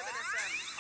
107 FM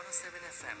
107 FM।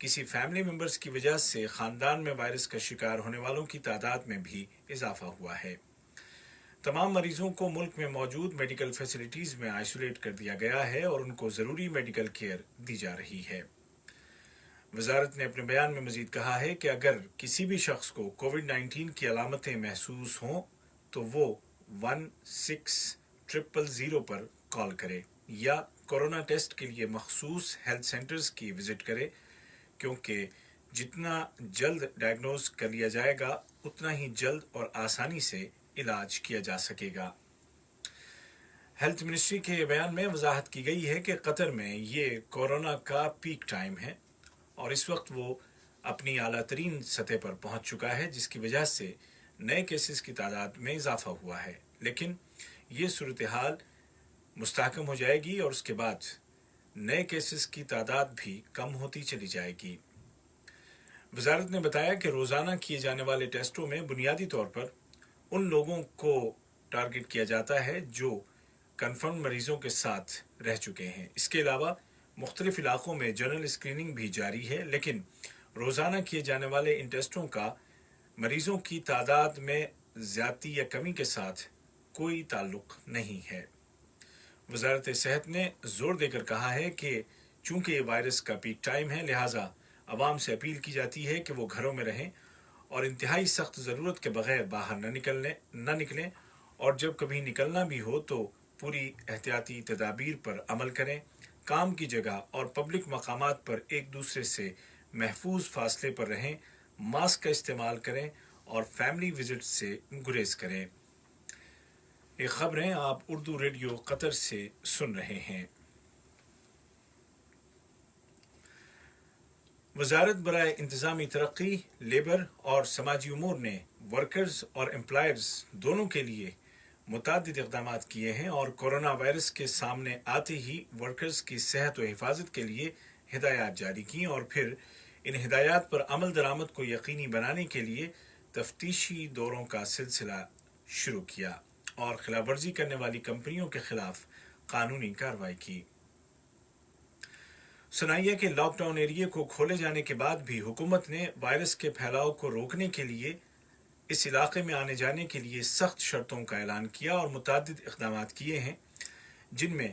کسی family members کی وجہ سے خاندان میں وائرس کا شکار ہونے والوں کی تعداد میں بھی اضافہ ہوا ہے۔ تمام مریضوں کو ملک میں موجود میڈیکل فیسلٹیز میں آئسولیٹ کر دیا گیا ہے اور ان کو ضروری میڈیکل کیئر دی جا رہی ہے۔ وزارت نے اپنے بیان میں مزید کہا ہے کہ اگر کسی بھی شخص کو کووڈ-19 کی علامتیں محسوس ہوں تو وہ 1600 پر کال کرے یا کورونا ٹیسٹ کے لیے مخصوص ہیلتھ سینٹرز کی وزٹ کرے، کیونکہ جتنا جلد ڈائگنوز کر لیا جائے گا اتنا ہی جلد اور آسانی سے علاج کیا جا سکے گا۔ ہیلتھ منسٹری کے بیان میں وضاحت کی گئی ہے کہ قطر میں یہ کورونا کا پیک ٹائم ہے اور اس وقت وہ اپنی اعلیٰ ترین سطح پر پہنچ چکا ہے، جس کی وجہ سے نئے کیسز کی تعداد میں اضافہ ہوا ہے، لیکن یہ صورتحال مستحکم ہو جائے گی اور اس کے بعد نئے کیسز کی تعداد بھی کم ہوتی چلی جائے گی۔ وزارت نے بتایا کہ روزانہ کیے جانے والے ٹیسٹوں میں بنیادی طور پر ان لوگوں کو ٹارگٹ کیا جاتا ہے جو کنفرم مریضوں کے ساتھ رہ چکے ہیں۔ اس کے علاوہ مختلف علاقوں میں جنرل اسکریننگ بھی جاری ہے، لیکن روزانہ کیے جانے والے ان ٹیسٹوں کا مریضوں کی تعداد میں زیادتی یا کمی کے ساتھ کوئی تعلق نہیں ہے۔ وزارت صحت نے زور دے کر کہا ہے کہ چونکہ یہ وائرس کا پیک ٹائم ہے، لہٰذا عوام سے اپیل کی جاتی ہے کہ وہ گھروں میں رہیں اور انتہائی سخت ضرورت کے بغیر باہر نہ نکلیں، اور جب کبھی نکلنا بھی ہو تو پوری احتیاطی تدابیر پر عمل کریں، کام کی جگہ اور پبلک مقامات پر ایک دوسرے سے محفوظ فاصلے پر رہیں، ماسک کا استعمال کریں اور فیملی وزٹ سے گریز کریں۔ یہ خبریں آپ اردو ریڈیو قطر سے سن رہے ہیں۔ وزارت برائے انتظامی ترقی، لیبر اور سماجی امور نے ورکرز اور امپلائرز دونوں کے لیے متعدد اقدامات کیے ہیں اور کورونا وائرس کے سامنے آتے ہی ورکرز کی صحت و حفاظت کے لیے ہدایات جاری کیں اور پھر ان ہدایات پر عمل درآمد کو یقینی بنانے کے لیے تفتیشی دوروں کا سلسلہ شروع کیا اور خلاف ورزی کرنے والی کمپنیوں کے خلاف قانونی کارروائی کی۔ سنائیے کہ لاک ڈاؤن ایریے کو کھولے جانے کے بعد بھی حکومت نے وائرس کے پھیلاؤ کو روکنے کے لیے اس علاقے میں آنے جانے کے لیے سخت شرطوں کا اعلان کیا اور متعدد اقدامات کیے ہیں، جن میں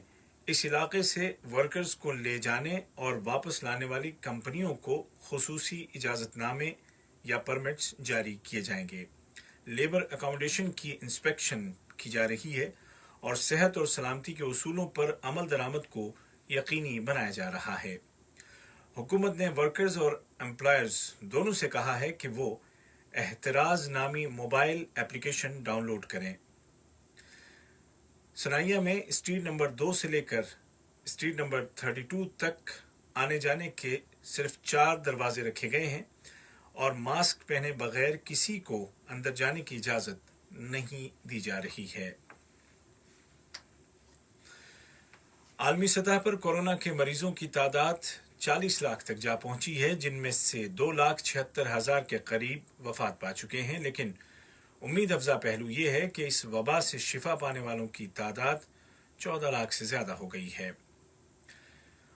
اس علاقے سے ورکرز کو لے جانے اور واپس لانے والی کمپنیوں کو خصوصی اجازت نامے یا پرمٹس جاری کیے جائیں گے، لیبر اکاموڈیشن کی انسپیکشن کی جا رہی ہے اور صحت اور سلامتی کے اصولوں پر عمل درآمد کو یقینی بنایا جا رہا ہے۔ حکومت نے ورکرز اور امپلائرز دونوں سے کہا ہے کہ وہ احتراز نامی موبائل ایپلیکیشن ڈاؤن لوڈ کریں۔ سنائیہ میں اسٹریٹ نمبر 2 سے لے کر اسٹریٹ نمبر 32 تک آنے جانے کے صرف 4 دروازے رکھے گئے ہیں اور ماسک پہنے بغیر کسی کو اندر جانے کی اجازت نہیں دی جا رہی ہے۔ عالمی سطح پر کورونا کے مریضوں کی تعداد 40 لاکھ تک جا پہنچی ہے، جن میں سے 2,76,000 کے قریب وفات پا چکے ہیں، لیکن امید افزا پہلو یہ ہے کہ اس وبا سے شفا پانے والوں کی تعداد 14 لاکھ سے زیادہ ہو گئی ہے۔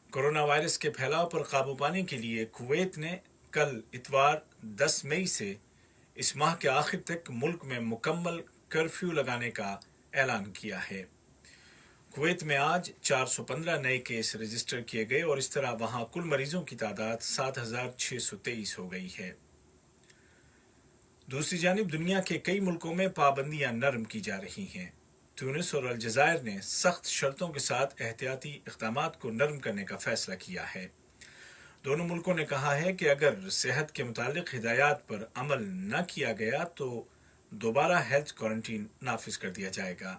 کورونا وائرس کے پھیلاؤ پر قابو پانے کے لیے کویت نے کل اتوار 10 مئی سے اس ماہ کے آخر تک ملک میں مکمل کرفیو لگانے کا اعلان کیا ہے۔ کویت میں آج 415 نئے کیس رجسٹر کیے گئے اور اس طرح وہاں کل مریضوں کی تعداد 7,623 ہو گئی ہے۔ دوسری جانب دنیا کے کئی ملکوں میں پابندیاں نرم کی جا رہی ہیں۔ تونس اور الجزائر نے سخت شرطوں کے ساتھ احتیاطی اقدامات کو نرم کرنے کا فیصلہ کیا ہے۔ دونوں ملکوں نے کہا ہے کہ اگر صحت کے متعلق ہدایات پر عمل نہ کیا گیا تو دوبارہ ہیلتھ کوارنٹین نافذ کر دیا جائے گا۔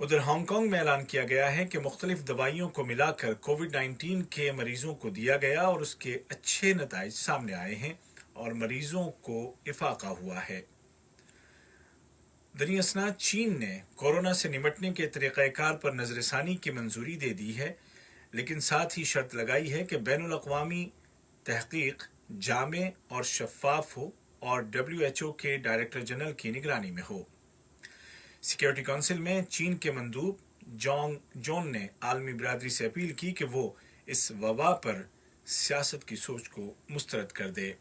ادھر ہانگ کانگ میں اعلان کیا گیا ہے کہ مختلف دوائیوں کو ملا کر کووڈ-19 کے مریضوں کو دیا گیا اور اس کے اچھے نتائج سامنے آئے ہیں اور مریضوں کو افاقہ ہوا ہے۔ دنیا اسناد چین نے کورونا سے نمٹنے کے طریقہ کار پر نظر ثانی کی منظوری دے دی ہے، لیکن ساتھ ہی شرط لگائی ہے کہ بین الاقوامی تحقیق جامع اور شفاف ہو اور WHO کے ڈائریکٹر جنرل کی نگرانی میں ہو۔ سیکیورٹی کونسل میں چین کے مندوب جون نے عالمی برادری سے اپیل کی کہ وہ اس وبا پر سیاست کی سوچ کو مسترد کر دے۔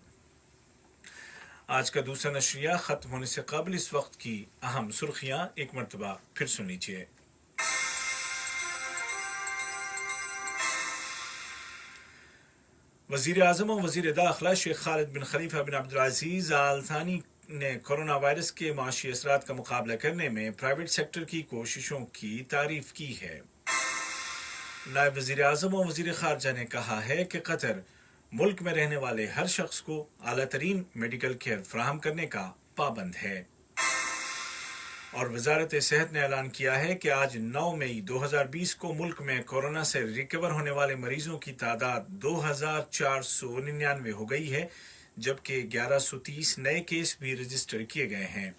آج کا دوسرا نشریہ ختم ہونے سے قبل اس وقت کی اہم سرخیاں ایک مرتبہ پھر سن لیجیے۔ وزیر اعظم و وزیر داخلہ شیخ خالد بن خلیفہ بن عبدالعزیز آل ثانی نے کورونا وائرس کے معاشی اثرات کا مقابلہ کرنے میں پرائیویٹ سیکٹر کی کوششوں کی تعریف کی ہے۔ نائب وزیر اعظم و وزیر خارجہ نے کہا ہے کہ قطر ملک میں رہنے والے ہر شخص کو اعلیٰ ترین میڈیکل کیئر فراہم کرنے کا پابند ہے۔ اور وزارت صحت نے اعلان کیا ہے کہ آج 9 مئی 2020 کو ملک میں کورونا سے ریکور ہونے والے مریضوں کی تعداد 2499 ہو گئی ہے، جبکہ 1130 نئے کیس بھی رجسٹر کیے گئے ہیں۔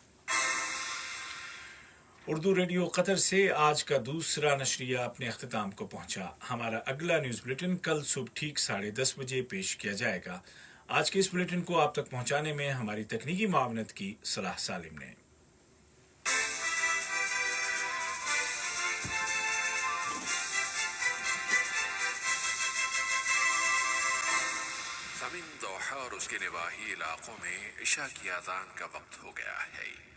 اردو ریڈیو قطر سے آج کا دوسرا نشریہ اپنے اختتام کو پہنچا۔ ہمارا اگلا نیوز بلیٹن کل صبح ٹھیک 10:30 بجے پیش کیا جائے گا۔ آج کے اس بلیٹن کو آپ تک پہنچانے میں ہماری تکنیکی معاونت کی صلاح سالم نے۔ زمین دوحہ اور اس کے نواحی علاقوں میں عشاء کی اذان کا وقت ہو گیا ہے۔